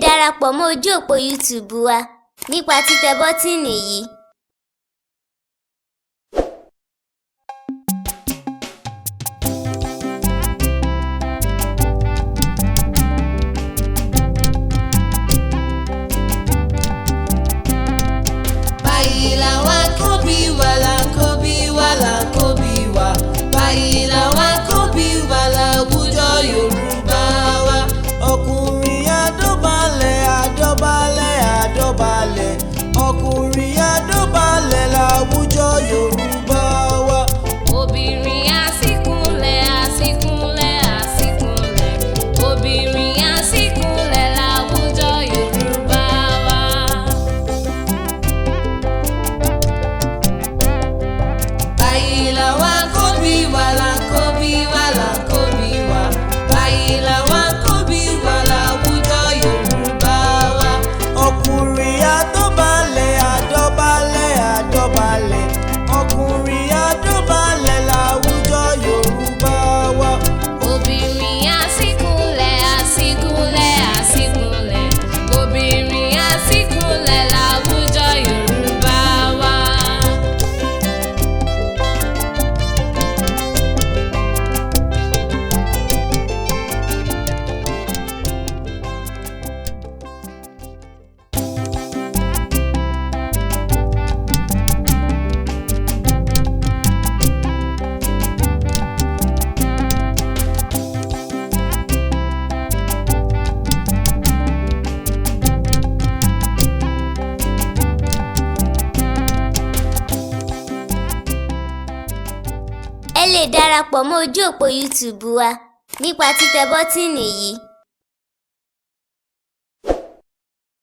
darapọ̀ mọ́ ojú òpó YouTube wa nípa títẹ bọ́tíìnì yìí. Báyìí làwa kó bí wa là kó bí wa là kó bí wa. Báyìí làwa kó bí wa láwùjọ Yorùbá wa. Ọkùnrin adóbalẹ̀ adóbalẹ̀ adóbalẹ̀. Ọkùnrin adóbalẹ̀ láwùjọ Yorùbá wa. Obìnrin àsìkúnlẹ̀ àsìkúnlẹ̀ àsìkúnlẹ̀. Obìnrin àsìkúnlẹ̀ láwùjọ Yorùbá wa. Báyìí làwa kó bí wa là kó bí wa là kó bí wa. Báyìí làwa kó bí wa láwùjọ Yorùbá wa. Ọkùnrin adóbalẹ̀ adóbalẹ̀ adóbalẹ̀. Ọkùnrin adóbalẹ̀ láwùjọ Yorùbá wa. Obìnrin àsìkúnlẹ̀ àsìkúnlẹ̀ àsìkúnlẹ̀. Obìnrin àsìkúnlẹ̀ láwùjọ Yorùbá wa. Ẹ lè darapọ̀ mọ́ ojú òpó YouTube wa nípa títẹ bọ́tíìnì yìí.